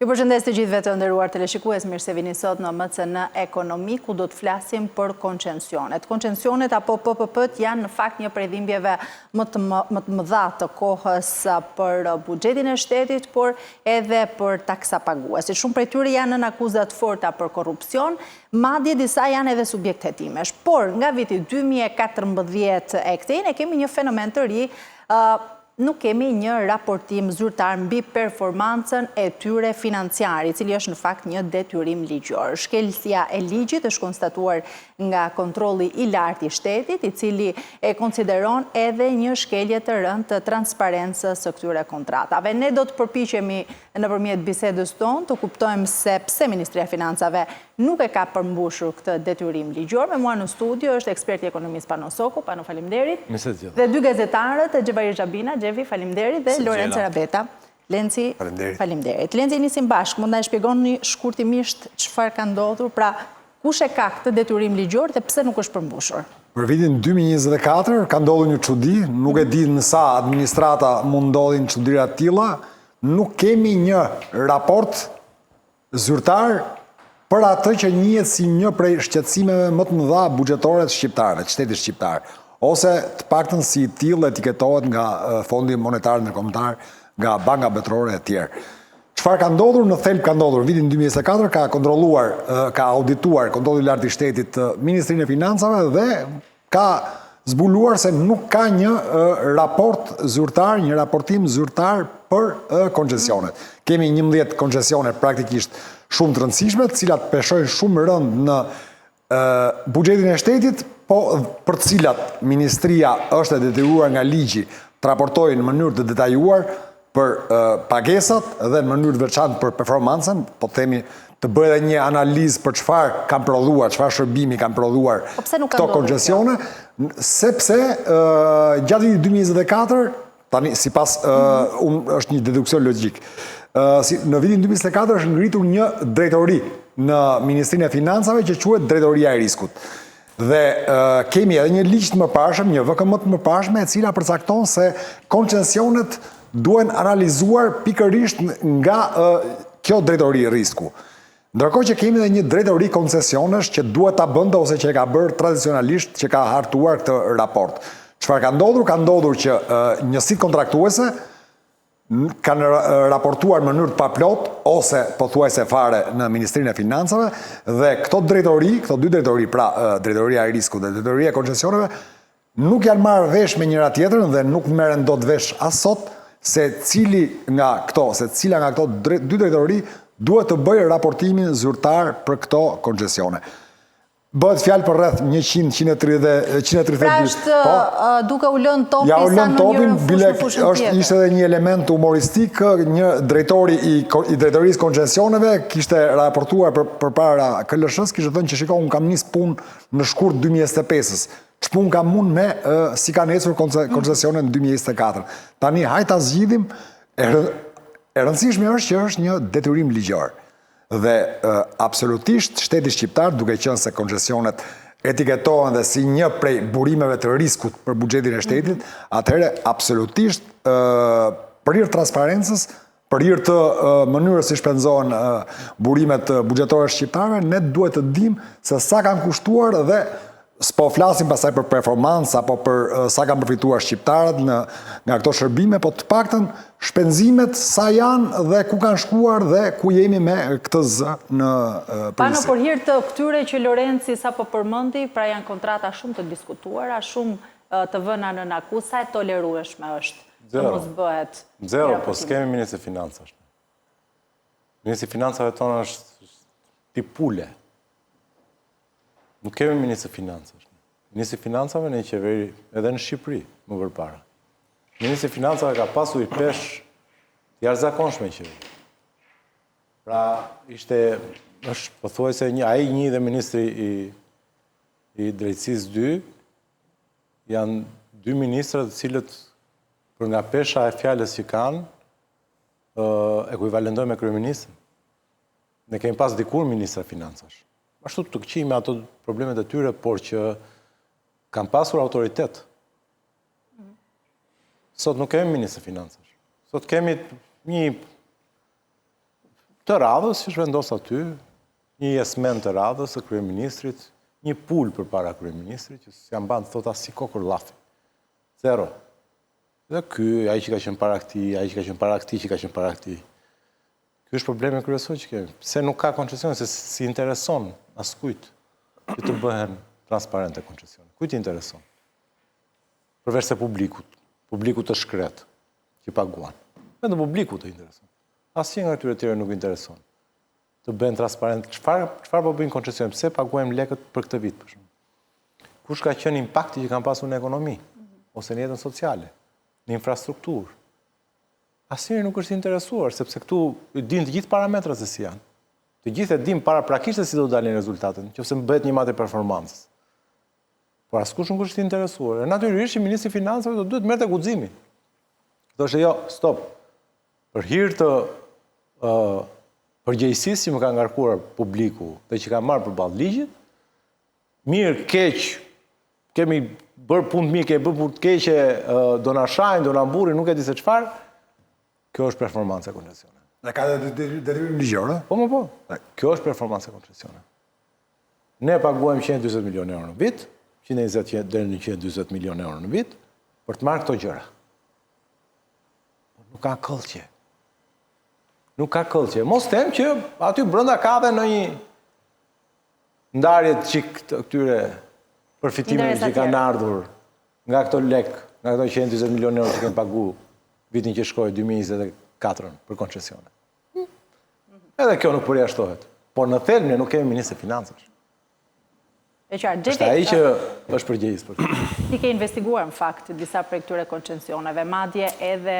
Ju përshëndes të gjithëve të nderuar teleshikues, mirë se vini sot në MCN Ekonomi, ku do të flasim për koncensionet. Koncensionet apo PPP-t janë në fakt një prej dhimbjeve më të mëdha të kohës për buxhetin e shtetit, por edhe për taksapaguesit. Shumë prej tyre janë në akuzat forta për korrupsion, madje disa janë edhe subjekt hetimesh. Por nga viti 2014 e këtej ne kemi një fenomen të ri. Nuk kemi një raportim zyrtar mbi performancën e tyre financiare, i cili është në fakt një detyrim ligjor. Shkelësia e ligjit është konstatuar nga kontrolli i lartë i shtetit, i cili e konsideron edhe një shkelje të rëndë të transparencës së këtyre kontratave. Ne do të përpiqemi nëpërmjet bisedës tonë të kuptojmë se pse Ministria e Financave nuk e ka përmbushur këtë detyrim ligjor. Me mua në studio është eksperti ekonomist Pano Soku. Pano, faleminderit. Dhe dy gazetarët, Xhevair Xhabina, Xhevi, faleminderit, dhe Lorenzo Rabeta. Lenci, faleminderit. Lenci, nisim bashkë, mund na shpjegoni shkurtimisht çfarë ka ndodhur, pra kush e ka këtë detyrim ligjor dhe pse nuk është përmbushur? Për vitin 2024 ka ndodhur një çudi, nuk e di në sa administrata mund ndodhin çuditëra të tilla, nuk kemi një raport zyrtar për atë që njihet si një prej shqetësimeve më të mëdha buxhetore të shqiptarëve, të shtetit shqiptar, ose të paktën si tillë etiketohet nga Fondi Monetar Ndërkombëtar, nga Banka Botërore e tjerë. Çfarë ka ndodhur në thelb ka ndodhur vitin 2024, ka kontrolluar, ka audituar kontrolli i lartë i shtetit Ministrinë e Financave dhe ka zbuluar se nuk ka një raport zyrtar, një raportim zyrtar për koncesionet. Kemi 11 koncesione praktikisht shumë të rëndësishme, të cilat peshojnë shumë rënd në buxhetin e shtetit, po për të cilat Ministria është e detyruar nga ligji të raportojë në mënyrë të detajuar për pagesat dhe në mënyrë të veçantë për performancën, po themi të bëjë edhe një analizë për çfarë kanë prodhuar, çfarë shërbimi kanë prodhuar këto koncesione, sepse gjatë vitit 2024, tani sipas është një deduksion logjik. Në vitin 2024 është ngritur një drejtori në Ministrinë e Financave që quhet Drejtoria e Riskut. Dhe kemi edhe një ligj të mëparshëm, një VKM të mëparshme, e cila përcakton se koncesionet duhen analizuar pikërisht nga kjo drejtori i risku. Ndërkohë që kemi edhe një drejtori koncesionesh që duhet ta bënte ose që e ka bërë tradicionalisht, që ka hartuar këtë raport. Çfarë ka ndodhur? Ka ndodhur që njësitë kontraktuese kanë raportuar në mënyrë të paplot ose pothuajse fare në Ministrinë e Financave dhe këto dy drejtori, pra Drejtoria e Riskut dhe Drejtoria e Koncesioneve, nuk janë marrë vesh me njëra tjetrën dhe nuk merren dot vesh as sot se cila nga këto dy drejtori duhet të bëjë raportimin zyrtar për këto koncesione. Bëhet fjalë për rreth 130. Pra është duke u lënë topi sa në një fushën tjetër. Ishte edhe një element humoristik, një drejtori i drejtorisë koncesioneve kishte raportuar përpara KLSH-s, kishte thënë që shikoj, unë kam nis punë në shkurt 2025-s. Ç'punë kam unë me si kanë ecur koncesionet në 2024. Tani hajt ta zgjidhim, e rëndësishme është që është një detyrim ligjor. Dhe absolutisht shteti shqiptar, duke qenë se koncesionet etiketohen dhe si një prej burimeve të riskut për buxhetin e shtetit, atëherë absolutisht për hir të transparencës, për hir të mënyrës si shpenzohen burimet buxhetore shqiptare, ne duhet të dimë se sa kanë kushtuar dhe s'po flasim pasaj për performancë apo për sa kanë përfituar shqiptarët nga këto shërbime, po të paktën shpenzimet sa janë dhe ku kanë shkuar dhe ku jemi me këtë zë në përgjithësi. Pano, për hir të këtyre që Lorenci sapo përmendi, pra janë kontrata shumë të diskutuara, shumë të vëna në akuzë, sa e tolerueshme është të mos bëhet? Zero, po s'kemi Ministri i Financave. Ministri i Financave tonë është tipule. Nuk kemi Ministri i Financave. Ministri i Financave në qeveri edhe në Shqipëri më përpara. Ministri i Financave ka pasur i pesh jashtëzakonshme qeveri. Pra është pothuajse ai një dhe Ministri i Drejtësisë 2 janë dy ministra të cilët për nga pesha e fjalës që kanë ekuivalentojnë me kryeministrin. Ne kemi pas dikur Ministra Financash. Ashtu të këqij me ato problemet e tyre, por që kanë pasur autoritet. Sot nuk kemi Ministër Financash. Sot kemi një të radhës që shvendos aty, një jesmen të radhës të kryeministrit, një pul për para kryeministrit, që s'jam bandë thot asë si kokër lafi. Zero. Dhe ky, ai që ka qenë para këtij, ai që ka qenë para këtij, që ka qenë para këtij. Ky është problemi kryesor që kemi. Se nuk ka koncesion, se si intereson askujt që të bëhen transparente koncesionet. Kujt i intereson? Përveç se publikut. Publikut të shkret, që paguan. Vetëm publikut të intereson. Asnjë nga këtyre tjerë nuk intereson. Të bëhen transparent. Çfarë po bëjnë koncesionet? Pse paguajmë lekët për këtë vit, për shembull? Kush ka qenë impakti që kanë pasur në ekonomi ose në jetën sociale, në infrastrukturë? Asnjëri nuk është interesuar, sepse këtu din të gjithë parametrat se si janë. Të gjithë e din paraprakisht se si do dalin rezultatet, nëse bëhet një matë performancës. Por askush nuk është interesuar. E natyrisht, ministri i Financave do duhet merrte guximi. Thoshte jo, stop. Për hir të përgjegjësisë që më ka ngarkuar publiku dhe që ka marrë përballë ligjit, mirë, keq, kemi bërë punë mirë, kemi bërë punë të keqe, do na shajnë, do na mburrin, nuk e di se çfarë. Kjo është performanca e koncesioneve. Dhe ka detyrim ligjor, ëh? Po. Kjo është performanca e koncesioneve. Ne paguajmë 140 milionë euro në vit, 120 deri në 140 milionë euro në vit për të marrë këto gjëra. Nuk ka këllqje. Nuk ka këllqje. Mos them që aty brenda ka dhe në një ndarje çik të këtyre përfitimeve që kanë ardhur nga këto lek, nga këto 120 milionë euro që kanë paguar vitin që shkoi 2024 për koncesione. Edhe kjo nuk përjashtohet. Por në thelb ne nuk kemi ministër financash. Është ai që është përgjegjës për këtë. Ti ke investiguar në fakt disa prej këtyre koncesioneve, madje edhe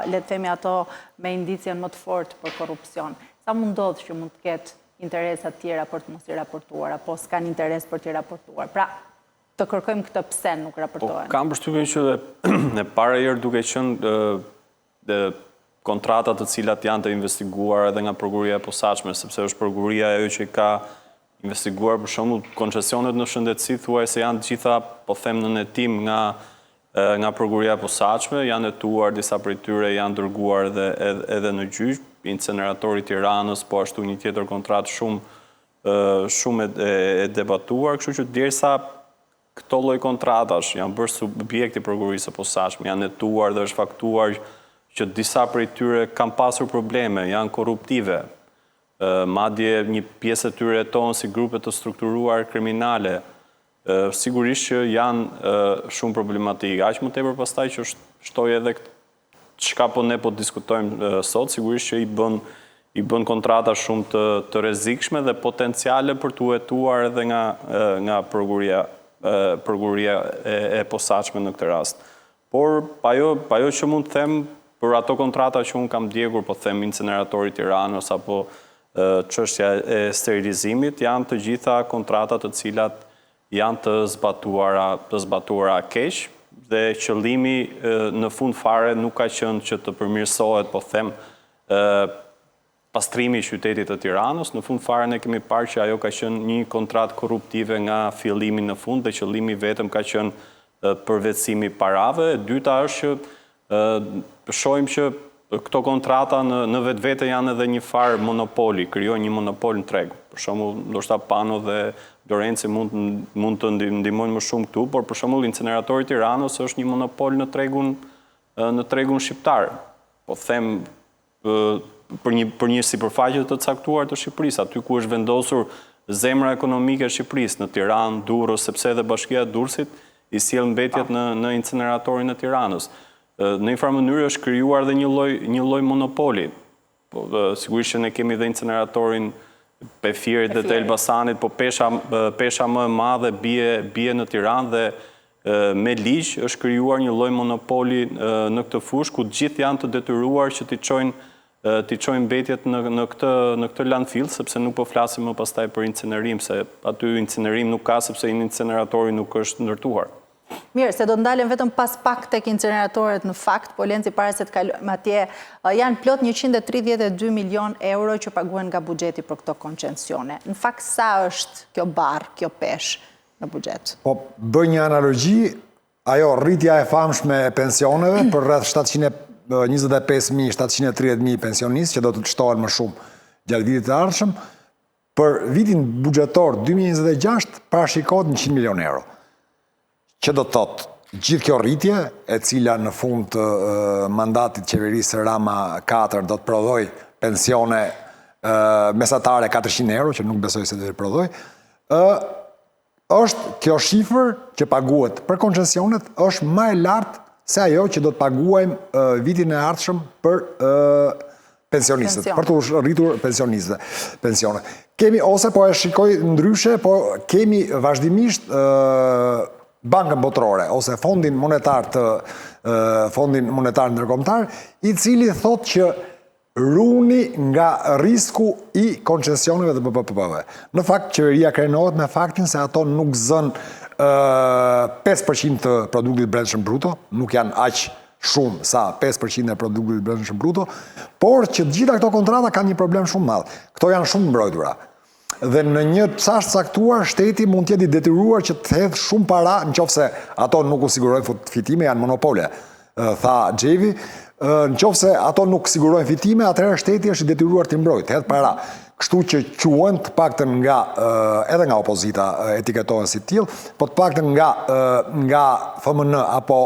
le të themi ato me indicjen më të fortë për korrupsion. Sa mund ndodh që mund të ketë interesa të tjera për të mos i raportuar, apo s'kan interes për t'i raportuar? Pra, të kërkojmë këtë pse nuk raportohen. Kam përshtypjen që e para herë duke qenë kontratat të cilat janë të investiguar edhe nga prokuroria e posaçme, sepse është prokuroria ajo që ka investiguar për shembull koncesionet në shëndetësi, thuaj se janë të gjitha, po them në netim nga prokuroria e posaçme, janë hetuar disa prej tyre janë dërguar edhe në gjyq, inceneratori i Tiranës, po ashtu një tjetër kontratë shumë e debatuar, kështu që derisa këto lloj kontratash janë bërë subjekti i prokurorisë së posaçme, janë hetuar dhe është faktuar që disa prej tyre kanë pasur probleme, janë korruptive. Madje një pjesë e tyre tonë si grupe të strukturuar kriminale, sigurisht që janë shumë problematike. Aq më tepër pastaj që shtoj edhe çka po ne po diskutojmë sot, sigurisht që i bën kontrata shumë të rrezikshme dhe potenciale për t'u hetuar edhe nga prokuroria e posaçme në këtë rast. Por ajo që mund të them për ato kontrata që unë kam ndjekur, po them inceneratori i Tiranës apo çështja e sterilizimit, janë të gjitha kontratat të cilat janë të zbatuara keq dhe qëllimi në fund fare nuk ka qenë që të përmirësohet, po them, pastrimi i qytetit të Tiranës. Në fund fare ne kemi parë që ajo ka qenë një kontratë korruptive nga fillimi në fund dhe qëllimi vetëm ka qenë përvetësimi parave. E dyta është që shohim që këto kontrata në vetvete janë edhe një farë monopoli, krijojnë një monopol në treg. Për shembull, ndoshta Pano dhe Lorenci mund të ndihmojnë më shumë këtu, por për shembull inceneratori i Tiranës është një monopol në tregun shqiptar. Po them për një sipërfaqe të caktuar të Shqipërisë, aty ku është vendosur zemra ekonomike e Shqipërisë, në Tiranë, Durrës, sepse edhe Bashkia e Durrësit i sjell mbetjet në inceneratorin e Tiranës. Në një farë mënyrë është krijuar dhe një lloj monopoli. Sigurisht që ne kemi dhe inceneratorin Pefirit dhe të Elbasanit, po pesha më e madhe bie në Tiranë dhe me ligj është krijuar një lloj monopoli në këtë fushë ku të gjithë janë të detyruar që t'i çojnë mbetjet në këtë landfill, sepse nuk po flasim më pastaj për incenerim, se aty incenerim nuk ka sepse inceneratori nuk është ndërtuar. Mirë, se do të ndalen vetëm pas pak tek inceneratorët në fakt, po Lenci para se të kalojmë atje, janë plot 132 milion euro që paguhen nga buxheti për këto koncesione. Në fakt, sa është kjo barë, kjo peshë në buxhet? Po, bëj një analogji, ajo rritja e famshme e pensioneve për rreth 725.000, 730.000 pensionistë që do të shtohen më shumë gjatë vitit të ardhshëm, për vitin buxhetor 2026 parashikohet 100 milion euro. Që do të thotë, gjithë kjo rritje, e cila në fund të mandatit qeverisë Rama 4 do të prodhoj pensione mesatare 400 euro, që nuk besoj se do të prodhoj, është kjo shifër që paguhet për koncesionet është më e lartë se ajo që do të paguajmë vitin e ardhshëm për pensionistët, për të rritur pensionet. Kemi, ose po e shikoj ndryshe, po kemi vazhdimisht Bankën Botërore, ose Fondin Monetar Ndërkombëtar, i cili thot që runi nga risku i koncesioneve të BPP-ve. Në fakt, qeveria krenohet me faktin se ato nuk zën 5% të produktit brendshëm bruto, nuk janë aq shumë sa 5% e produktit brendshëm bruto, por që gjitha këto kontrata kanë një problem shumë madh. Këto janë shumë mbrojtura. Dhe në një çast caktuar, shteti mund të jetë i detyruar që të hedhë shumë para, nëse ato nuk u sigurojnë fitime, janë monopole, tha Xhevi. Nëse ato nuk sigurojnë fitime, atëherë shteti është i detyruar të mbrojë, të hedhë para. Kështu që quhen të paktën edhe nga opozita etiketohen si tillë, po të paktën nga FMN apo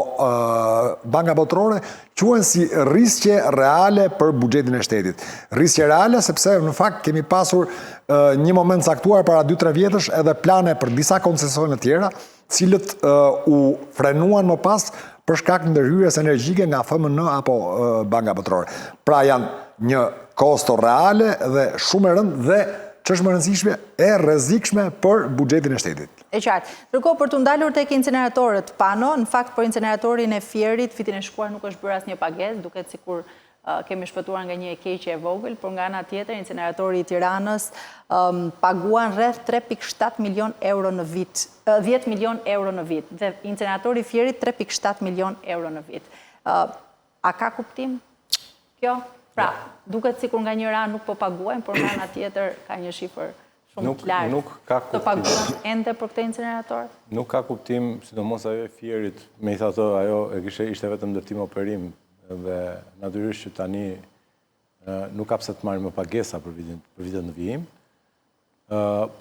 Banka Botërore quhen si riskje reale për buxhetin e shtetit. Riskje reale sepse në fakt kemi pasur një moment caktuar para 2-3 vjetësh edhe plane për disa koncesione tjera, cilët u frenuan më pas për shkak të ndërhyrjes energjike nga FMN apo Banka Botërore. Pra janë një kosto reale dhe shumë e rëndë dhe ç'është më rëndësishme e rrezikshme për buxhetin e shtetit. E qartë. Ndërkohë për të ndalur tek incineratorët Pano, në fakt për inceneratorin e Fierit vitin e shkuar nuk është bërë asnjë pagesë, duket sikur kemi shpëtuar nga një keqje e vogël, por nga ana tjetër incineratori i Tiranës paguan rreth 3.7 milion euro në vit, 10 milion euro në vit, dhe incineratori i Fierit 3.7 milion euro në vit. A ka kuptim kjo? Pra, duket sikur nga njëra nuk po paguajnë, por nga ana tjetër ka një shifër shumë të lartë. Të paguajnë ende për këtë incinerator? Nuk ka kuptim, sidomos ajo e Fierit, me i thatë ajo ishte vetëm ndërtim operim, dhe natyrisht që tani nuk ka pse të marrim më pagesa për vitet në vijim.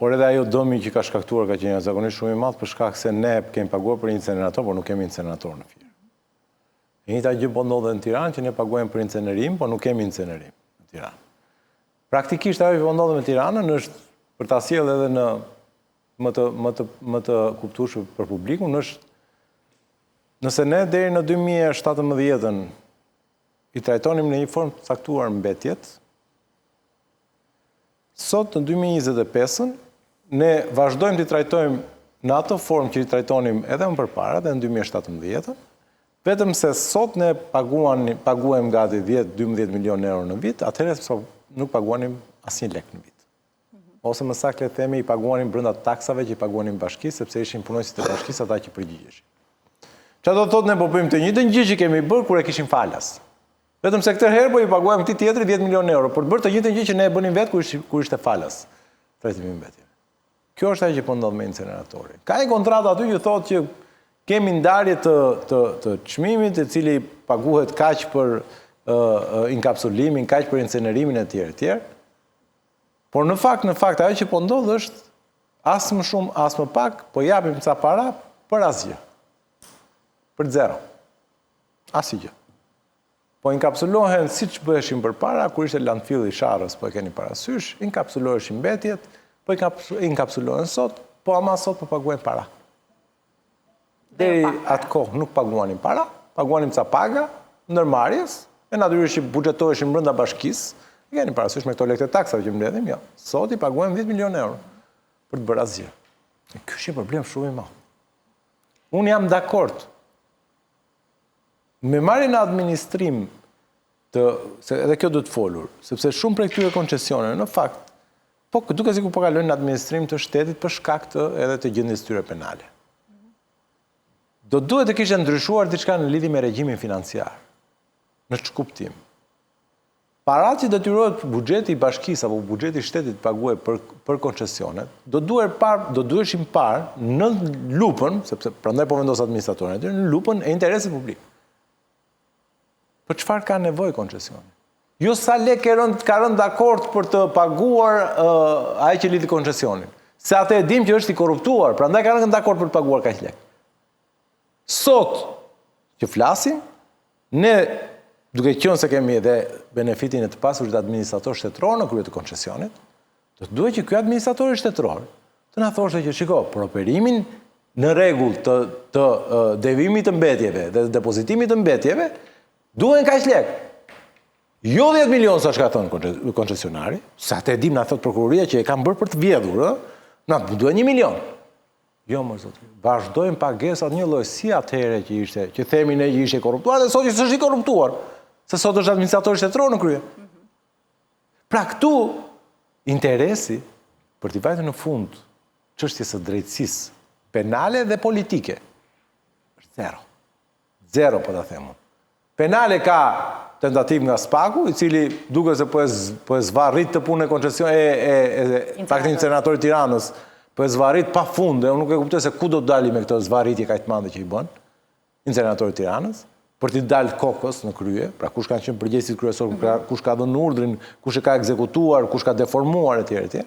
Por edhe ajo dëmi që ka shkaktuar ka qenë zakonisht shumë i madh për shkak se ne kemi paguar për incinerator, por nuk kemi incinerator në Fier. E njëjta gjë po ndodhe në Tiranë që ne paguajmë për incenerim, por nuk kemi incenerim në Tiranë. Praktikisht ajo që po ndodhe me Tiranën është për ta sjellë edhe në më të kuptueshëm për publikun, është nëse ne deri në 2017 i trajtonim në një formë të caktuar mbetjet, sot në 2025 ne vazhdojmë të trajtojmë në atë formë që i trajtonim edhe më përpara, edhe në 2017, vetëm se sot ne paguajmë gati 10-12 milion euro në vit, atëherë nuk paguanim asnjë lek në vit. Ose më saktë le të themi i paguanim brenda taksave që i paguanim bashkisë, sepse ishin punonësit e bashkisë ata që përgjigjeshin. Çfarë do të thotë ne po bëjmë të njëjtën gjë që kemi bërë kur e kishim falas. Vetëm se këtë herë po i paguajmë këtij tjetri 10 milion euro, por bërë të njëjtën gjë që ne e bënim vetë kur ishte falas. Trajtimi i mbetjeve. Kjo është ajo që po ndodh me inceneratorin. Ka një kontratë aty që thotë që kemi ndarje të çmimit, i cili paguhet kaq për inkapsulimin, kaq për incenerimin e tjerë. Por në fakt ajo që po ndodh është as më shumë, as më pak, po japim ca para për asgjë. Për zero. Asgjë. Po inkapsulohen siç bëheshin përpara, kur ishte landfilli i Sharrës, po e keni parasysh, inkapsuloheshin mbetjet, po inkapsulohen sot, po ama sot po paguajnë para. Deri atë kohë nuk paguanim para, paguanim ca paga ndërmarrjes, e natyrisht që buxhetoheshin brenda bashkisë, e keni parasysh me këto lekë të taksave që mbledhim, jo. Sot i paguajmë 10 milion euro për të bërë asgjë. Ky është një problem shumë i madh. Unë jam dakord me marrjen në administrim se edhe kjo do të folur, sepse shumë prej këtyre koncesioneve në fakt po duket sikur po kalojnë në administrim të shtetit për shkak edhe të gjendjes tyre penale. Do duhet të kishte ndryshuar diçka në lidhje me regjimin financiar. Në ç'kuptim? Paratë që detyrohet buxheti i bashkisë apo buxheti i shtetit të paguajë për koncesionet, do duheshin parë në lupën, sepse prandaj po vendos administratorët e tyre, në lupën e interesit publik. Për çfarë ka nevojë koncesioni? Jo sa lek ka rënë dakord për të paguar ai që liti koncesionin. Se atë e dim që është i korruptuar, prandaj ka rënë dakord për të paguar kaq lek. Sot që flasim, ne duke qenë se kemi edhe benefitin e të pasurit administrator shtetëror në krye të koncesionit, do të duhet që ky administrator shtetëror të na thoshte që shiko, për operimin në rregull të devimit të mbetjeve dhe depozitimit të mbetjeve, duhen kaq lek. Jo 10 milion sa shka thonë koncesionari, sa të edhim na thot prokuroria që e kam bërë për të vjedhur, na duhen 1 milion. Jo, më zotri, vazhdojmë pagesat një lloj si atëherë që ishte, që themi ne që ishte korruptuar, dhe sot që s'është i korruptuar, se sot është administrator shtetëror në krye. Pra këtu, interesi për t'i vajtur në fund çështjes së drejtësisë penale dhe politike është zero. Zero, po ta them unë. Penale ka tentativ nga Spaku, i cili duke se po e zvarrit të punë e koncesion fakti inceneratori Tiranës, po e zvarrit pa fund, dhe unë nuk e kuptoj se ku do të dali me këtë zvarritje kaq të madhe që i bën inceneratori Tiranës, për t'i dalë kokës në krye, pra kush kanë qenë përgjegjësit kryesor, kush ka dhënë urdhrin, kush e ka ekzekutuar, kush ka deformuar etj.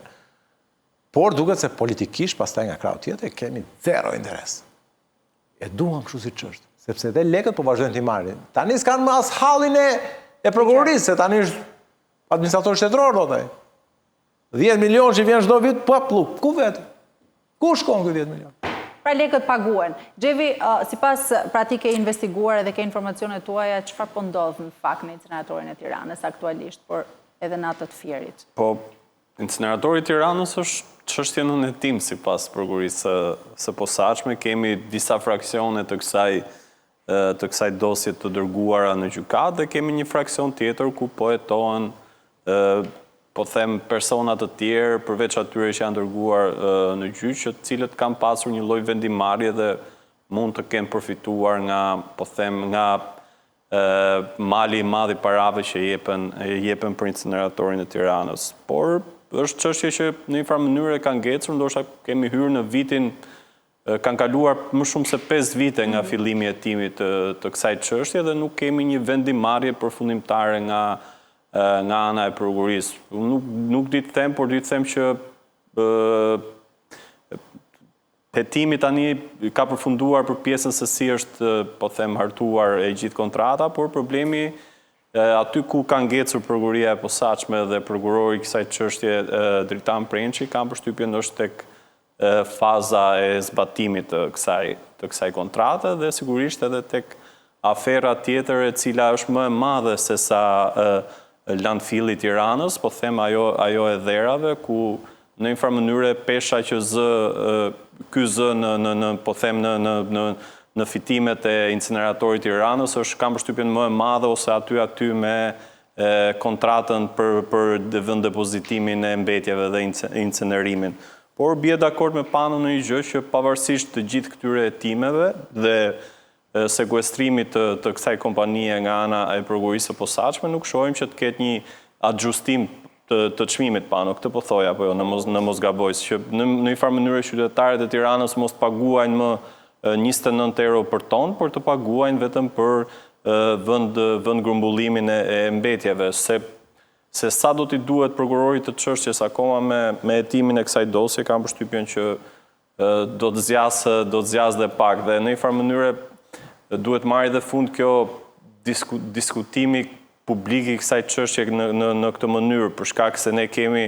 Por duket se politikisht pastaj nga krau tjetër kemi zero interes. E duam kështu siç është, sepse edhe lekët po vazhdojnë t'i marrin. Tani s'kan më as hallin e prokurorisë, se tani është administrator shtetëror thotë ai. 10 milion që vjen çdo vit, po pluk, ku vetë? Ku shkon ky 10 milion? Pra lekët paguen. Xhevi, sipas pra ti ke investiguar edhe ke informacionet tuaja, çfarë po ndodh në fakt në inceneratorin e Tiranës aktualisht, por edhe në atë të Fierit? Po, inceneratori i Tiranës është çështje në hetim sipas prokurorisë së posaçme. Kemi disa fraksione të kësaj dosje të dërguara në gjykatë dhe kemi një fraksion tjetër ku po hetohen po them persona të tjerë, përveç atyre që janë dërguar në gjyq, të cilët kanë pasur një lloj vendimarrje dhe mund të kenë përfituar nga, po them, nga mali i madh i parave që jepen për inceneratorin e Tiranës. Por është çështje që në një farë mënyrë kanë ngecur, ndoshta kemi hyrë në vitin, kanë kaluar më shumë se 5 vite nga fillimi i hetimit të kësaj çështje dhe nuk kemi një vendimarrje përfundimtare nga ana e prokurorisë. Nuk di të them, por di të them që hetimi tani ka përfunduar për pjesën se si është, po them, hartuar e gjithë kontrata, por problemi aty ku ka ngecur prokuroria e posaçme dhe prokurori i kësaj çështje Dritan Prençi, kam përshtypjen është tek faza e zbatimit të kësaj kontrate dhe sigurisht edhe tek afera tjetër e cila është më e madhe se sa landfilli i Tiranës, po them ajo e dherave, ku në një farë mënyrë pesha që ky zë po them në fitimet e inceneratorit Tiranës është kam përshtypjen më e madhe ose aty me kontratën për venddepozitimin e mbetjeve dhe incenerimin. Por bie dakord me Panën në një gjë që pavarësisht të gjithë këtyre hetimeve dhe sekuestrimit të kësaj kompanie nga ana e prokurorisë së posaçme, nuk shohim që të ketë një adjustim të çmimit Pano. Këtë po thoj apo jo, në mos gaboj, që në një farë mënyrë qytetarët e Tiranës mos paguajnë më 29 euro për ton, por të paguajnë vetëm për vend grumbullimin e mbetjeve, se sa do t'i duhet prokurorit të çështjes akoma me hetimin e kësaj dosje, kam përshtypjen që do të zjas dhe pak, dhe në një farë mënyrë duhet marrë dhe fund kjo diskutimi publik i kësaj çështje në këtë mënyrë, për shkak se ne kemi,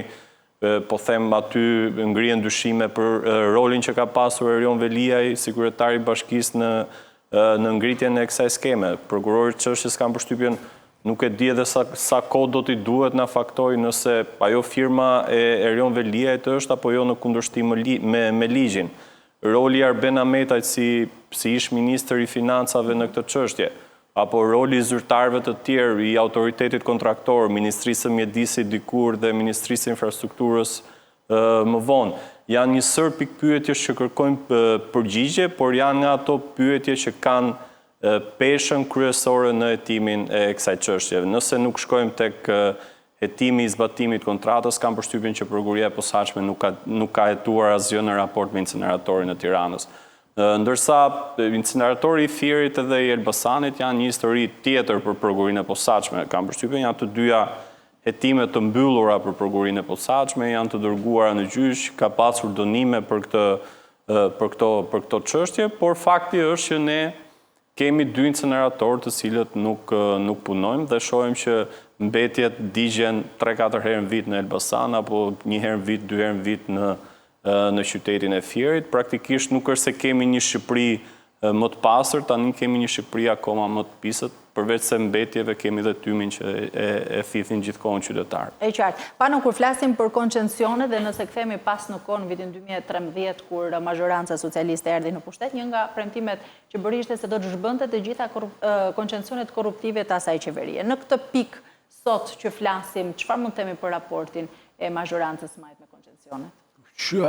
po them, aty ngrihen dyshime për rolin që ka pasur Erion Veliaj, si kryetari i bashkisë në ngritjen e kësaj skeme. Prokurori i çështjes kam përshtypjen nuk e di edhe sa kohë do t'i duhet na faktoj nëse ajo firma e Erion Veliajt është apo jo në kundërshtim me ligjin. Roli i Arben Ahmetajt si ish ministër i financave në këtë çështje, apo roli i zyrtarëve të tjerë i autoritetit kontraktor, Ministrisë së Mjedisit dikur dhe Ministrisë së Infrastrukturës më vonë. Janë një sër pikpyetjesh që kërkojnë përgjigje, por janë nga ato pyetje që kanë peshën kryesore në hetimin e kësaj çështje. Nëse nuk shkojmë tek hetimi i zbatimit kontratës, kam përshtypjen që prokuroria e posaçme nuk ka hetuar asgjë në raport me inceneratorin e Tiranës. Ndërsa incineratori i Thierit edhe i Elbasanit janë një histori tjetër për progrurinë e posaçme. Kam përshtypjen janë të dyja hetime të mbyllura për progrurinë e posaçme, janë të dërguara në gjyq, ka pasur dënime për këto çështje, por fakti është që ne kemi 2 incineratorë të cilët nuk punojmë dhe shohim që mbetjet digjen 3-4 herë në vit në Elbasan apo 1 herë në vit, 2 herë në vit në qytetin e Thierit. Praktikisht nuk është se kemi një Shqipëri më të pastër, tani kemi një Shqipëri akoma më të pisët, përveç se mbetjeve kemi dhe tymin që e thithin gjithkohën qytetarët. E qartë. Pano, kur flasim për koncesionet dhe nëse kthehemi pas në kohë në vitin 2013 kur mazhoranca socialiste erdhi në pushtet, një nga premtimet që bëri ishte se do të zhbënte të gjitha koncesionet korruptive të asaj qeverie. Në këtë pikë sot që flasim, çfarë mund të themi për raportin e mazhorancës majt me koncesionet?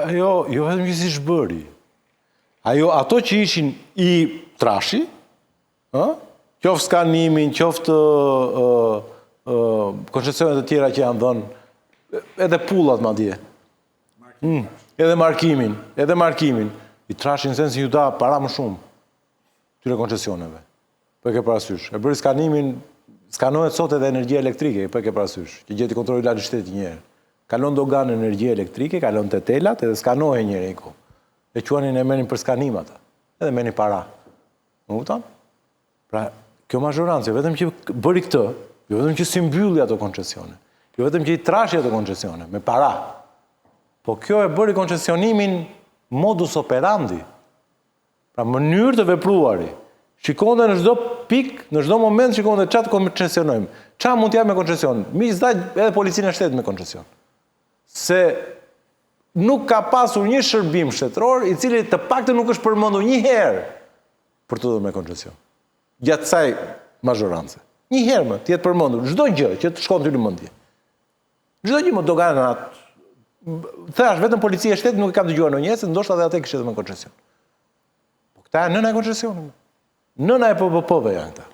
Ajo, jo vetëm që si shbëri. Ato që ishin i trashi, qoftë skanimin, qoftë koncesionet e tjera që janë dhënë, edhe pullat madje. Edhe markimin. I trashin në sensin ju da para më shumë tyre koncesioneve. Për ke parasysh. E bëri skanimin, skanohet sot edhe energjia elektrike, për ke parasysh, që gjeti kontrolli lartë shteti njerë. Kalon doganë energjia elektrike, kalon të telat, edhe skanohe njëre i ko. E quanin e menin për skanim ata, edhe menin para. Më kupton? Pra, kjo mazhorancë, vetëm që bëri këtë, jo vetëm që si mbylli ato koncesione, jo vetëm që i trashi ato koncesione, me para. Po kjo e bëri koncesionimin modus operandi. Pra, mënyrë të vepruari. Shikonde në çdo pikë, në çdo moment shikonde çfarë koncesionojmë. Çfarë mund të jap me koncesion? Miq zdaj edhe policinë e shtetit me koncesion. Se nuk ka pasur një shërbim shtetëror i cili të paktën nuk është përmendur një herë për të dhënë me koncesion. Gjatë kësaj mazhorance. Një herë më të jetë përmendur çdo gjë që të shkon ty në mendje. Çdo gjë më doganat. Thash vetëm policia e shtetit nuk e kam dëgjuar ndonjëherë, se ndoshta edhe atë kishte me koncesion. Po këta janë nëna e koncesionit. Nëna e PPP-ve janë këta.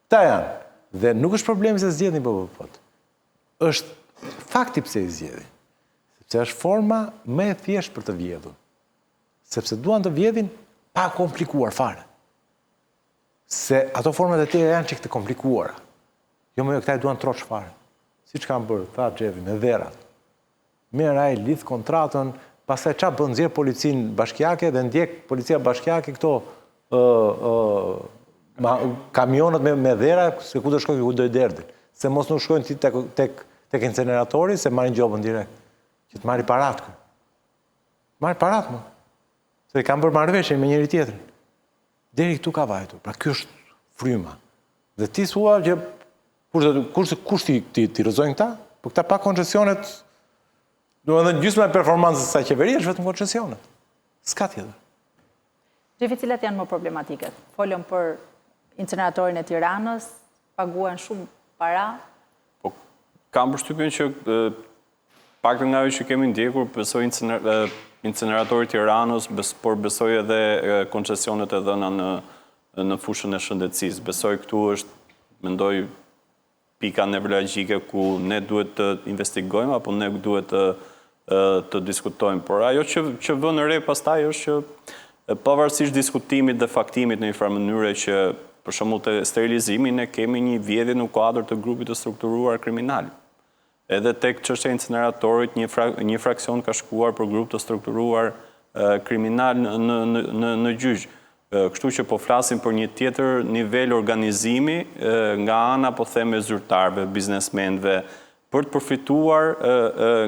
Këta janë. Dhe nuk është problemi se zgjedhin PPP-t. Është fakti pse i zgjedhin. Sepse është forma më e thjeshtë për të vjedhur. Sepse duan të vjedhin pa komplikuar fare. Se ato format e tjera janë çik të komplikuara. Jo më këta i duan troç fare. Siç kanë bërë, tha Xhevi, me dherat. Merr ai lidh kontratën, pastaj çfarë bën, nxjerr policinë bashkiake dhe ndjek policia bashkiake këto kamionët me dhera, se ku do shkojnë, ku do i derdhin. Se mos nuk shkojnë tek incineratori, se marrin gjobën direkt. Që të marri parat kë. Marri parat më. Se i kam bërë marrëveshje me njëri tjetrin. Deri këtu ka vajtur. Pra kjo është fryma. Dhe ti thua që kush ti rrëzojnë këta? Po këta pa koncesionet, do edhe gjysma e performancës së qeverisë është vetëm koncesionet. S'ka tjetër. Xhevi, cilat janë më problematiket? Folëm për inceneratorin e Tiranës, paguan shumë para. Po kam përshtypjen që paktën nga ajo që kemi ndjekur, besoj inceneratori i Tiranës, por besoj edhe koncesionet e dhëna në fushën e shëndetësisë. Besoj këtu është, mendoj, pika nevralgjike ku ne duhet të investigojmë apo ne duhet të diskutojmë. Por ajo që vë në re pastaj është që pavarësisht diskutimit dhe faktimit në një farë mënyre që për shembull të sterilizimi ne kemi një vjedhje në kuadër të grupit të strukturuar kriminal. Edhe tek çështja e inceneratorit një fraksion ka shkuar për grup të strukturuar kriminal në gjyq. Kështu që po flasim për një tjetër nivel organizimi nga ana po them e zyrtarëve, biznesmenëve, për të përfituar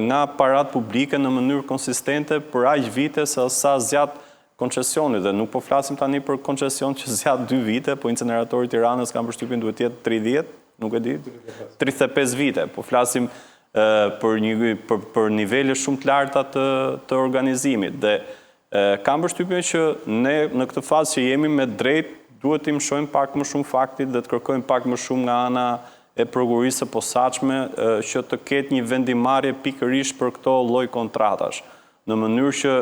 nga parat publike në mënyrë konsistente për aq vite sa zgjat koncesioni. Dhe nuk po flasim tani për koncesion që zgjat 2 vite, po inceneratori i Tiranës kam përshtypjen duhet të jetë 30, nuk e di, 35 vite. Po flasim për nivele shumë të larta të organizimit. Dhe kam përshtypjen që ne në këtë fazë që jemi me drejt duhet të mësojmë pak më shumë faktit dhe të kërkojmë pak më shumë nga ana e prokurisë së posaçme që të ketë një vendimarrje pikërisht për këto lloj kontratash, në mënyrë që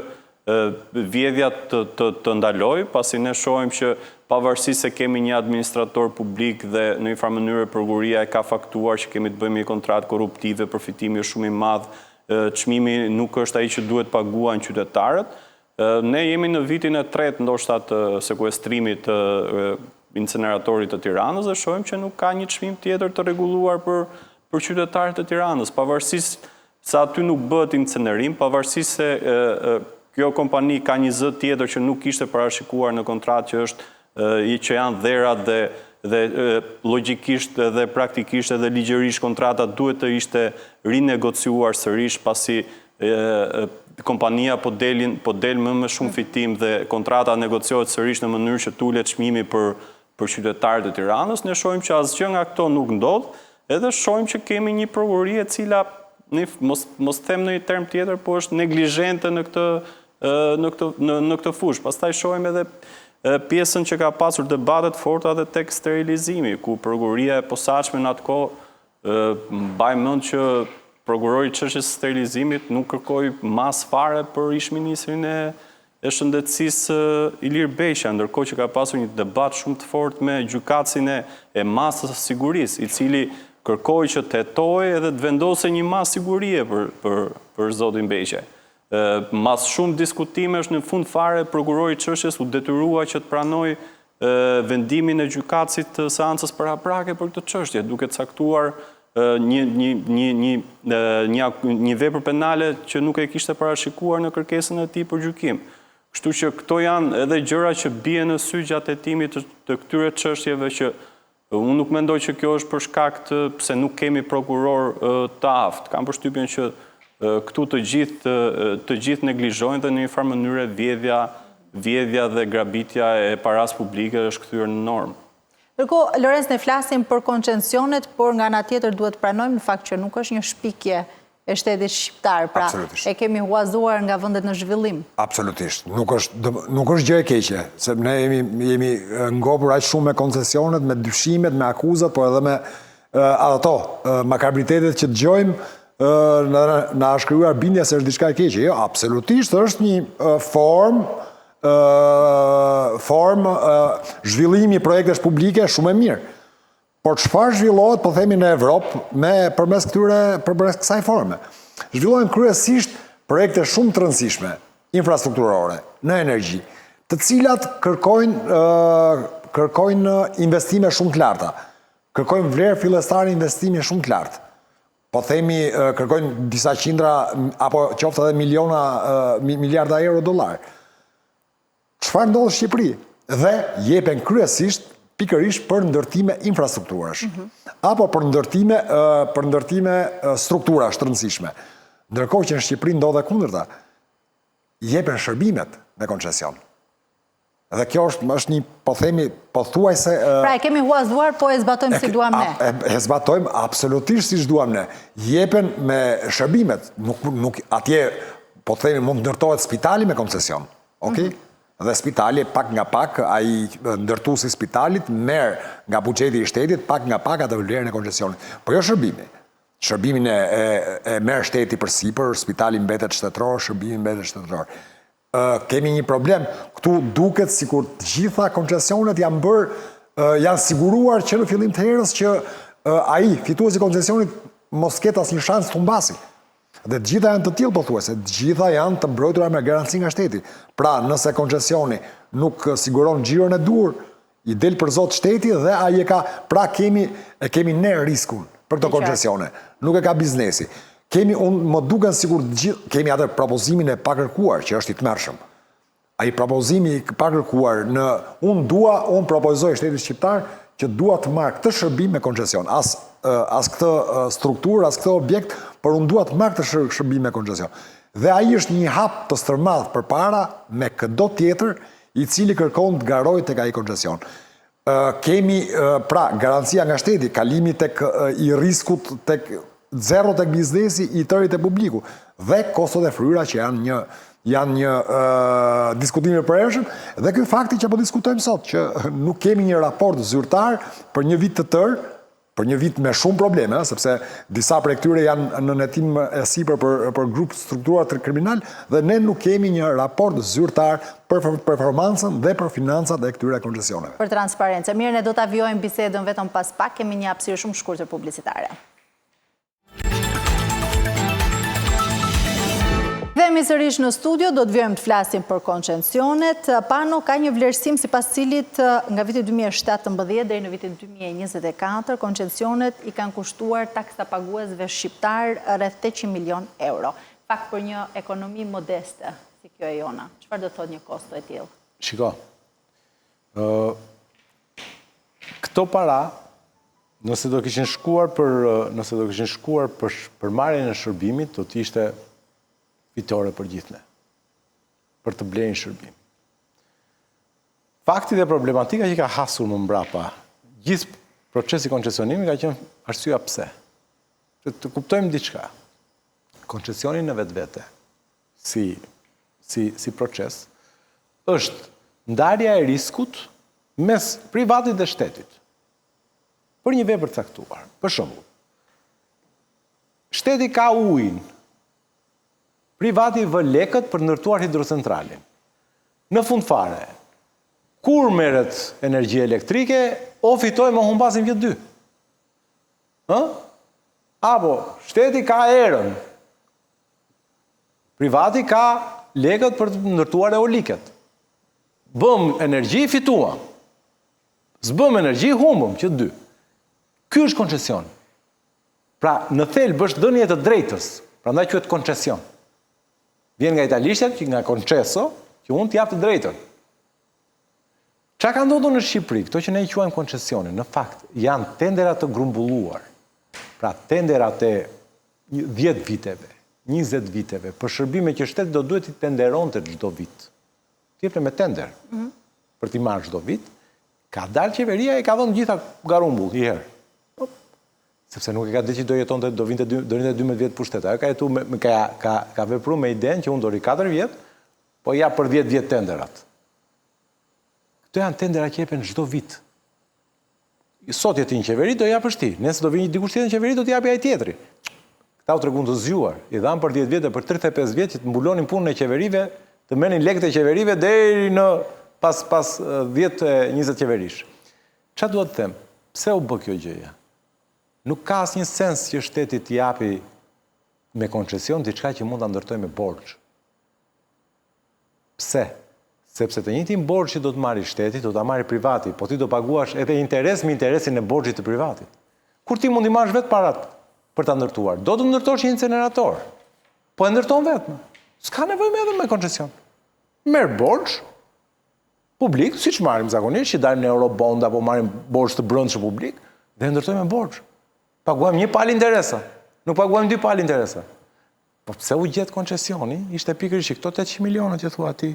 vjedhja të ndaloj, pasi ne shohim që pavarësisht se kemi një administrator publik dhe në një farë mënyrë prokuria e ka faktuar që kemi të bëjmë një kontratë korruptive, përfitimi është shumë i madh, çmimi nuk është ai që duhet paguajnë qytetarët, Ne jemi në vitin e tretë ndoshta të sekuestrimit të inceneratorit të Tiranës dhe shohim që nuk ka një çmim tjetër të rregulluar për qytetarët e Tiranës, pavarësisht se aty nuk bëhet incenerim, pavarësisht se kjo kompani ka një zë tjetër që nuk ishte parashikuar në kontratë që janë dherat dhe logjikisht dhe praktikisht edhe ligjërisht kontrata duhet të ishte rinegociuar sërish pasi kompania po del më shumë fitim dhe kontrata negociohet sërish në mënyrë që tulet çmimi për qytetarët e Tiranës. Ne shohim që asgjë nga këto nuk ndodh, edhe shohim që kemi një prokurori e cila mos them në një term tjetër, po është neglizhente në këtë fushë. Pastaj shohim edhe pjesën që ka pasur debatet forta dhe tek sterilizimi, ku prokuroria e posaçme në atë kohë mbaj mend që prokurori i çështjes së sterilizimit nuk kërkoi mas fare për ish-ministrin e shëndetësisë Ilir Beqia, ndërkohë që ka pasur një debat shumë të fortë me gjykatësin e masës së sigurisë, i cili kërkoi që të hetojë edhe të vendosë një masë sigurie për zotin Beqia. Mas shumë diskutimesh në fund fare prokurori i çështjes u detyrua që të pranojë vendimin e gjykatësit të seancës paraprake për këtë çështje, duke caktuar një vepër penale që nuk e kishte parashikuar në kërkesën e tij për gjykim. Kështu që këto janë edhe gjëra që bien në sy gjatë hetimit të këtyre çështjeve që unë nuk mendoj që kjo është për shkak të pse nuk kemi prokuror të aftë. Kam përshtypjen që këtu të gjithë neglizhojnë dhe në një farë mënyrë vjedhja dhe grabitja e paras publike është kthyer në normë. Ndërkohë, Lorenz, ne flasim për koncensionet, por nga ana tjetër duhet pranojmë në fakt që nuk është një shpikje e shtetit shqiptar, pra e kemi huazuar nga vendet në zhvillim. Absolutisht. Nuk është gjë e keqe, se ne jemi ngopur aq shumë me koncesionet, me dyshimet, me akuzat, por edhe me ato makabritetet që dëgjojmë na shkruar bindja se është diçka e keqe. Jo, absolutisht është një formë zhvillimi i projektesh publike shumë e mirë. Por çfarë zhvillohet, po themi në Evropë, përmes kësaj forme? Zhvillohen kryesisht projekte shumë të rëndësishme, infrastrukturore, në energji, të cilat kërkojnë investime shumë të larta, kërkojnë vlerë fillestare investime shumë të lartë. Po themi, kërkojnë disa qindra, apo qoftë edhe miliarda euro dollar. Çfarë ndodh në Shqipëri? Dhe jepen kryesisht pikërisht për ndërtime infrastrukturash, apo për ndërtime strukturash të rëndësishme. Ndërkohë që në Shqipëri ndodhe kundërta, jepen shërbimet me koncesion. Dhe kjo është një, po themi, pothuajse... Pra e kemi huazuar, po e zbatojmë si duam ne. E zbatojmë absolutisht si duam ne. Jepen me shërbimet. Atje, po themi, mund ndërtohet spitali me koncesion. Okej? Dhe spitali pak nga pak, ai ndërtuesi i spitalit merr nga buxheti i shtetit pak nga pak atë vlerën e koncesionit. Po jo shërbimi. Shërbimin e merr shteti përsipër, spitali mbetet shtetëror, shërbimi mbetet shtetëror. Kemi një problem. Këtu duket sikur të gjitha koncesionet janë siguruar që në fillim të herës që ai fituesi i koncesionit mos ketë asnjë shans të humbasi. Dhe të gjitha janë të tillë pothuajse, të gjitha janë të mbrojtura me garanci nga shteti. Pra, nëse koncesioni nuk siguron xhiron e dur, i del për zot shteti dhe ai e ka, pra kemi ne riskun për këto koncesione. Nuk e ka biznesi. Më duken sikur kemi atë propozimin e pakërkuar që është i tmerrshëm. Ai propozimi i pakërkuar në unë propozoj shtetit shqiptar që dua të marr këtë shërbim me koncesion. As këtë strukturë, as këtë objekt, por unë dua të marr këtë shërbim me koncesion. Dhe ai është një hap të stërmadh përpara me çdo tjetër i cili kërkon të garojë tek ai koncesion. Kemi pra garancia nga shteti, kalimi tek i riskut tek zero tek biznesi, i tërit e publiku, dhe kostot e fryra që janë një diskutim i përhershëm, dhe ky fakti që po diskutojmë sot, që nuk kemi një raport zyrtar për një vit të tërë, për një vit me shumë probleme, sepse disa prej këtyre janë në netim e sipër për grup strukturat të kriminal, dhe ne nuk kemi një raport zyrtar për performancën dhe për financat e këtyre koncesioneve. Për transparencë. Mirë, ne do ta vjojmë bisedën vetëm pas pak, kemi një hapësirë shumë shkurtër publicitare. Rikthehemi sërish në studio, do të vjojmë të flasim për koncensionet. Pano ka një vlerësim sipas cilit nga viti 2017 deri në vitin 2024, koncensionet i kanë kushtuar taksa paguesve shqiptar rreth 800 milion euro. Pak për një ekonomi modeste, si kjo e jona. Çfarë do të thotë një kosto e tillë? Shiko, këto para, nëse do kishin shkuar për marrjen e shërbimit, do të ishte fitore për gjithë ne, për të blerë një shërbim. Fakti dhe problematika që ka hasur më mbrapa, gjithë procesi koncesionimi ka qenë arsyeja pse. Të kuptojmë diçka. Koncesioni në vetvete, si proces, është ndarja e riskut mes privatit dhe shtetit. Për një vepër të caktuar. Për shembull, shteti ka ujin, privati vë lekët për ndërtuar hidrocentralin. Në fund fare, kur merret energji elektrike, o fitoj më humbasim që dy. Apo, shteti ka erën, privati ka lekët për të ndërtuar eoliket. Bëm energji, fituam. Zbëm energji, humbëm që dy. Ky është koncesion. Pra, në thelb është dhënie të drejtës, prandaj quhet koncesion. Vjen nga italishtët, nga concesso, që unë t'jap të drejtën. Qa ka ndodhur në Shqipëri, këto që ne i quajmë koncesionin, në fakt, janë tenderat të grumbulluar. Pra, tenderat e 10 viteve, 20 viteve, për shërbime që shteti do duhet i tenderonte çdo vit. T'jepte me tender, për t'i marrë çdo vit, ka dalë qeveria e ka dhënë gjitha garumbull, i herë. Sepse nuk e ka ditë që do jetonte, do vinte 12 vjet pushtet. Ajo ka vepruar me idenë që unë do ri 4 vjet, po ja për 10 vjet tenderat. Këto janë tendera që jepen çdo vit. Sot jeti në qeveri, do japësh ti. Nëse do vi një dikush tjetër në qeveri, do t'japi ai tjetri. Këta u treguan të zgjuar. I dhanë për 10 vjet e për 35 vjet që të mbulonin punën e qeverive, të merrnin lekët e qeverive deri në pas 10-20 qeverish. Çfarë duhet të them? Pse u bë kjo gjëja? Nuk ka asnjë sens që shteti t'i japi me koncesion diçka që mund ta ndërtoj me borxh. Pse? Sepse të njëjtin borxh që do të marrë shteti, do ta marrë privati, po ti do paguash edhe interes me interesin e borxhit të privatit. Kur ti mund i marrësh vetë parat për ta ndërtuar, do të ndërtosh një incinerator. Po e ndërton vetëm. S'ka nevojë edhe me koncesion. Merr borxh publik, siç marrim zakonisht, që dalim në eurobond apo marrim borxh të brendshëm publik, dhe ndërtojmë me borxh. Paguajmë një palë interesa, nuk paguajmë 2 palë interesa. Po pse u gjet koncesioni, ishte pikërisht këto 800 milionët që thua ti,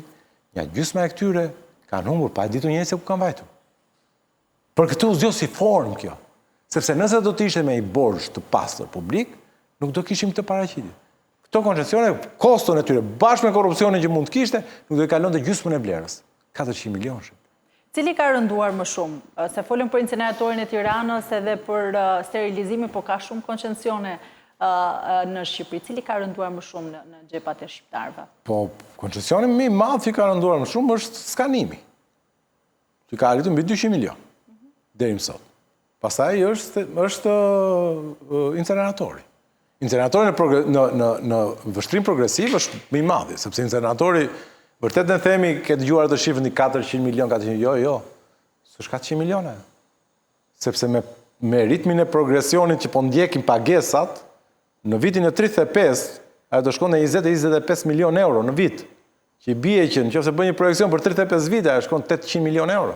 ja gjysma e këtyre kanë humbur, pa e ditur njerëz se ku kanë vajtur. Për këtë u zgjo si formë kjo, sepse nëse do të ishte me i borxh të pastër publik, nuk do kishim këtë paraqitje. Këto koncesione, koston e tyre, bashkë me korrupsionin që mund të kishte, nuk do i kalonte gjysmën e vlerës, 400 milionë. Cili ka rënduar më shumë? Se folëm për inceneratorin e Tiranës edhe për sterilizimin, po ka shumë koncencione në Shqipëri. Cili ka rënduar më shumë në xhepat e shqiptarëve? Po, koncesioni më i madh që ka rënduar më shumë është skanimi. Që ka arritur mbi 200 milion deri më sot. Pastaj është inceneratori. Inceneratori në vështrim progresiv është më i madh, sepse inceneratori vërtet në themi, ke dëgjuar të shifrën një 400 milion, 400 milion, jo. S'është 400 miliona. Sepse me ritmin e progresionit që po ndjekim pagesat, në vitin e 35, ajo do shkon në 20-25 milion euro në vit. Që i bie që nëse bëj një projekcion për 35 vite, ajo shkon 800 milion euro.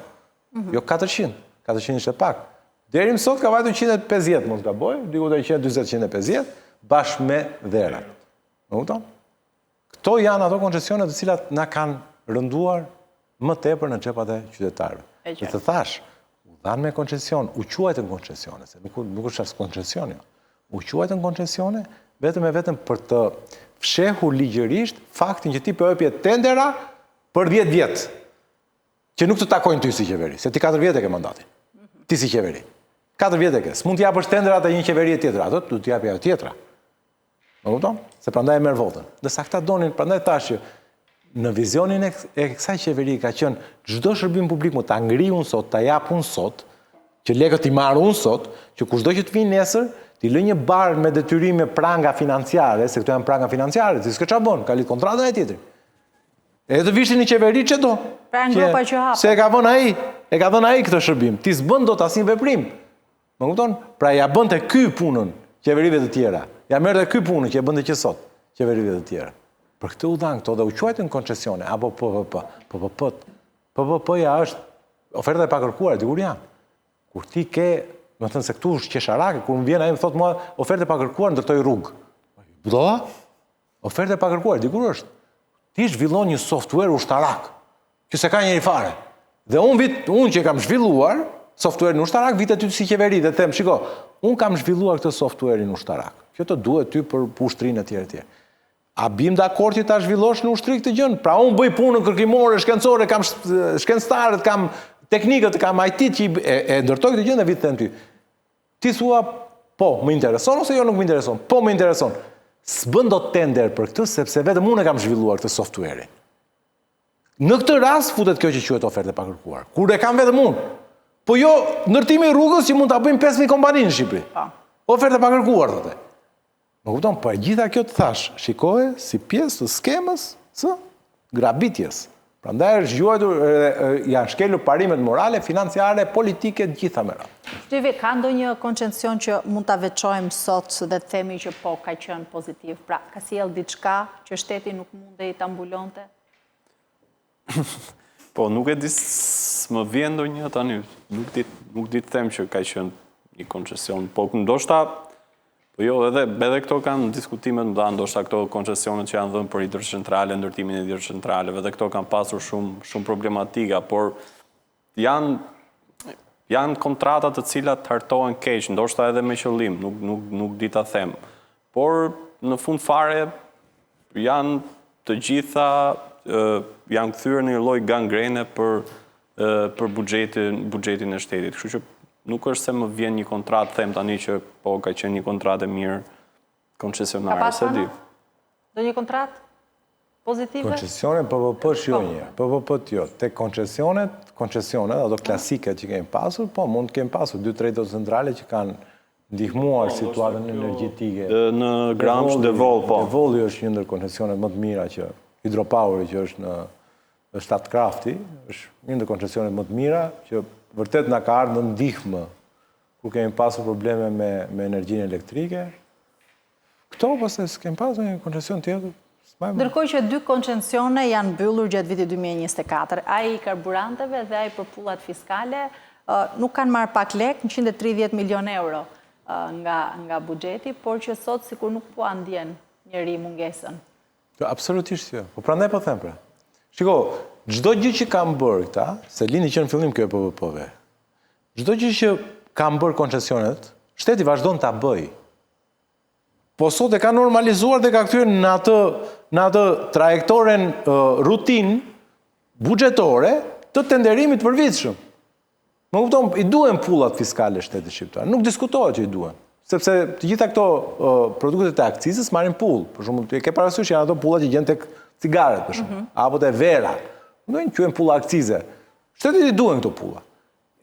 Jo 400. 400 ishte pak. Deri më sot ka vajtur 150, mos gaboj, diku te 140-150, bashkë me dherat. Më kupton? Këto janë ato koncesionet të cilat na kanë rënduar më tepër në xhepat e qytetarëve. Dhe të thash, u dhanë me koncesion, u quajtën koncesione, se nuk është as koncesioni. U quajtën koncesione vetëm e vetëm për të fshehur ligjërisht faktin që ti po jepje tendera për 10 vjet, që nuk të takojnë ty si qeveri, se ti 4 vjet e ke mandatin. Ti si qeveri. 4 vjet e ke. S'mund t'japësh tenderat e një qeverie tjetër, ato du t'japi ajo tjetra. Më kupton? Se prandaj e merr votën. Dërsa këta donin, prandaj thash që në vizionin e kësaj qeveri ka qenë çdo shërbim publik më ta ngri unë sot, ta jap unë sot, që lekët i marr unë sot, që kushdo që të vinë nesër, ti lë një barë me detyrime pranga financiare, se këto janë pranga financiare, si s'ka qa bën, ka lidh kontratën e tjetri. E të vishin një qeveri që do. Pra në grupa që hapë. Se e ka dhënë ai këtë shërbim. Ti s'bën dot asnjë veprim. Më kupton? Pra ja bënte ky punën qeverive të tjera. Ja merrte ky punën që e bënte që sot qeverive të tjera. Për këtë u dhan këto dhe u quajtën koncesione apo PPP. PPP-ja është oferta e pakërkuar, dikur janë. Kur ti ke, më thënë se këtu është qesharake, kur më vjen ai më thotë mua ofertë e pakërkuar ndërtoj rrugë. Budalla? Ofertë e pakërkuar, dikur është. Ti zhvillon një software ushtarak, që se ka njëri fare. Dhe unë që kam zhvilluar software në ushtarak, vite ty si qeveri dhe them, shiko, unë kam zhvilluar këtë software në ushtarak. Kjo të duhet ty për ushtrinë e tjere. A bim dakord që ta zhvillosh në ushtri këtë gjën? Pra unë bëj punën kërkimore, shkencore, kam shkencëtarët, kam teknikët, kam IT-t që e ndërtoj këtë gjën dhe vitë të në ty. Ti thua, po, më intereson ose jo nuk më intereson? Po, më intereson. S'bën do tender për këtë, sepse vetëm unë e kam zhvilluar këtë software. Në këtë rast futet kjo që quhet ofertë e pakërkuar. Kur e kam vetëm unë. Po jo, ndërtimi i rrugës që mund ta bëjmë 5.000 kompani në Shqipëri. Ofertë e pakërkuar, thotë. Më kupton, po e gjitha kjo të thash, shikoje si pjesë të skemës së grabitjes. Prandaj është zgjuar, janë shkelur parimet morale, financiare, politike, gjitha me radhë. Shtyvi, ka ndonjë koncesion që mund ta veçojmë sot dhe të themi që po ka qenë pozitiv? Pra, ka sjell diçka që shteti nuk mundej ta mbulonte? Po, nuk e di më vjen ndonjë tani. Nuk di të them që ka qenë një koncesion, po ndoshta po jo, edhe këto kanë diskutimet më dha, ndoshta këto koncesionet që janë dhënë për hidrocentrale, ndërtimin e hidrocentraleve, dhe këto kanë pasur shumë problematika, por janë kontrata të cilat hartohen keq, ndoshta edhe me qëllim, nuk di ta them. Por në fund fare janë të gjitha janë kthyer në një lloj gangrene për buxhetin e shtetit. Kështu që nuk është se më vjen një kontratë, them tani që po ka qenë një kontratë e mirë koncesionare, se di. Do një kontratë pozitive? Koncesione, PPP shionje. PPP t'jo. Te koncesionet, ato klasike që kemi pasur, po mund të kemi pasur 2-3 hidrocentrale që kanë ndihmuar situatën energjetike. Në Gramsh, Devol, po. Devolli është një ndër koncesionet më të mira që Hydropower që është në Statkrafti, është një ndër koncesionet më të mira që vërtet na ka ardhur në ndihmë kur kemi pasur probleme me energjinë elektrike. Këto pastaj s'kem pasur një koncesion tjetër. Ndërkohë që 2 koncesione janë mbyllur gjatë vitit 2024, ai i karburanteve dhe ai për pullat fiskale nuk kanë marrë pak lek, 130 milion euro nga buxheti, por që sot sikur nuk po ndjen njëri mungesën. Absolutisht jo. Po prandaj po them pra. Shiko, çdo gjë që kam bërë këta, se lindi që në fillim kjo e PPP-ve. Çdo gjë që kam bërë koncesionet, shteti vazhdon ta bëj. Po sot e ka normalizuar dhe ka kthyer në atë trajektoren rutin buxhetore të tenderimit përvitshëm. Më kupton, i duhen pullat fiskale shtetit shqiptar. Nuk diskutohet që i duhen. Sepse të gjitha këto produktet e akcizës marrin pull. Për shembull, ti ke parasysh janë ato pullat që gjen tek cigaret, për shembull, apo te vera. Ndonjë quhen pulla akcize. Shtetit i duhen këto pulla.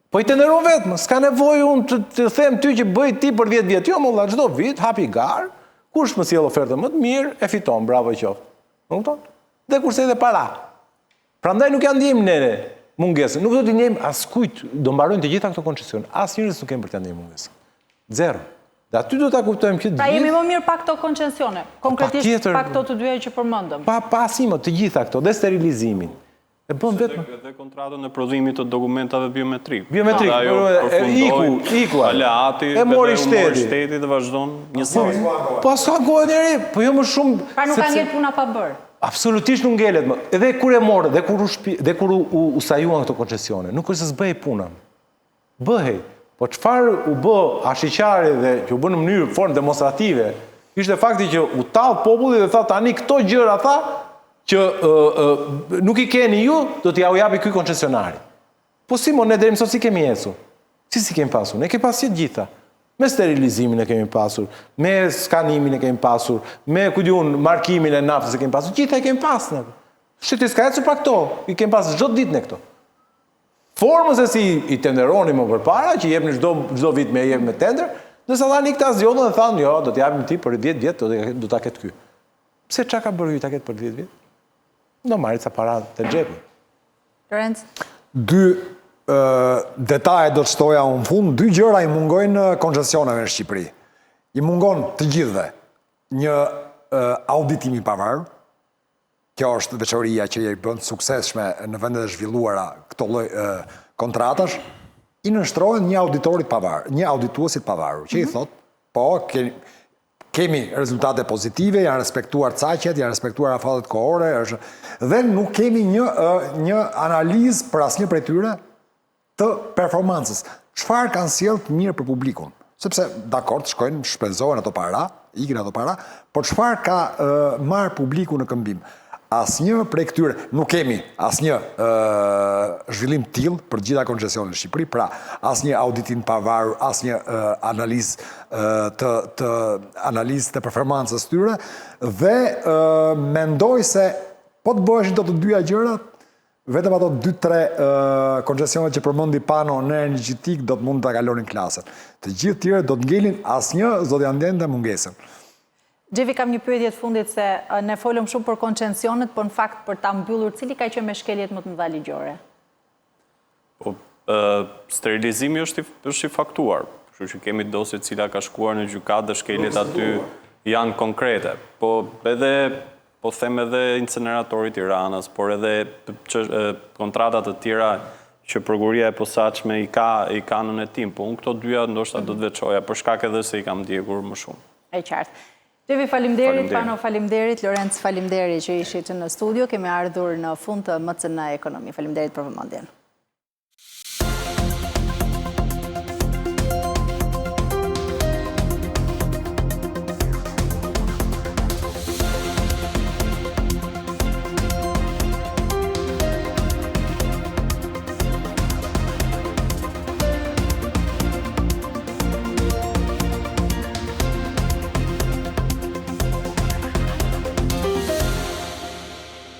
Po i tenderon vetëm, s'ka nevojë unë të them ty që bëj ti për 10 vjet. Jo, molla, çdo vit hapi gar, kush më sjell ofertën më të mirë, e fiton, bravo qoftë. Më kupton? Dhe kurse edhe para. Prandaj nuk janë ndjejmë ne mungesën. Nuk do t'i ndjejmë askujt, do mbarojnë të gjitha këto koncesione. Asnjëris nuk kemi për të ndjejmë mungesën. Zero. Dhe aty do ta kuptojmë që pra jemi më mirë pa këto koncesione, konkretisht pa këto të dyja që përmendëm. Pa asimo të gjitha këto, dhe sterilizimin. E bën vetëm dhe kontratën e prodhimit të dokumentave biometrik. Biometrik, iku. Aleati, e mori shteti dhe vazhdon njësoj. Po s'ka kohë njëri, po jo më shumë. Pra nuk ka ngel puna pa bërë. Absolutisht nuk ngelet më. Edhe kur e morë, dhe kur u sajuan këto koncesione, nuk është se s'bëhej puna. Bëhej. Po çfarë u bë ashiqari dhe që u bë në mënyrë formë demonstrative, ishte fakti që u tall populli dhe tha tani këto gjëra tha që nuk i keni ju, do t'ja u japi ky koncesionari. Po si mo ne deri sot si kemi ecur? Si kemi pasur? Ne kemi pasur gjitha. Me sterilizimin e kemi pasur, me skanimin e kemi pasur, me markimin e naftës e kemi pasur, gjitha e kemi pasur. Shteti s'ka ecur pa këto, i kemi pasur çdo ditë ne këto. Formës e si i tenderoni më përpara, që jep në çdo vit me tender, Nëse tha një këta zgjodhën dhe thanë, jo, do t'japim ti për 10 vjetë, do t'a ketë ky. Pse qa ka bërë ju t'a ketë për 10 vjetë? Do marrit sa para të xhepi. Lorenz? 2 detaje do të shtoja unë fund, 2 gjëra i mungojnë koncesioneve në Shqipëri. I mungon të gjithve një auditim i pavarur. Kjo është veçoria që i bën suksesshme në vendet e zhvilluara këto lloj kontratash. I nënshtrohen një auditorit pavarur, një audituesit pavarur, që i thot, po, kemi rezultate pozitive, janë respektuar caqet, janë respektuar afatet kohore, dhe nuk kemi një analizë për asnjë prej tyre të performancës. Çfarë kanë sjellë të mirë për publikun? Sepse, dakord, shkojnë, shpenzohen ato para, ikin ato para, por çfarë ka marrë publiku në këmbim? Asnjë prej këtyre, nuk kemi asnjë zhvillim tillë për gjitha koncesionet në Shqipëri, pra asnjë auditim pavarur, asnjë analizë të performancës tyre, dhe mendoj se po të bëheshin të dyja gjërat, vetëm ato 2-3 koncesionet që përmendi Pano në energjetik do të mund të kalonin klasën. Të gjithë tjerë do të ngelin, asnjë do t'ja ndente mungesën. Xhevi, kam një pyetje të fundit se ne folëm shumë për koncesionet, por në fakt për ta mbyllur, cili ka qenë me shkeljet më të mëdha ligjore? Po, sterilizimi është i faktuar, kështu që kemi dosje cila ka shkuar në gjykatë dhe shkeljet aty janë konkrete. Po them edhe incineratori Tiranës, por edhe kontratat të tjera që prokuria e posaçme i ka në netim, po unë këto dyja ndoshta do të veçoja, për shkak edhe se i kam ndjekur më shumë. E qartë. Xhevi, faleminderit, Pano, faleminderit, Lorenz, faleminderit që ishit në studio. Kemi ardhur në fund të MCN Ekonomi. Faleminderit për vëmendjen.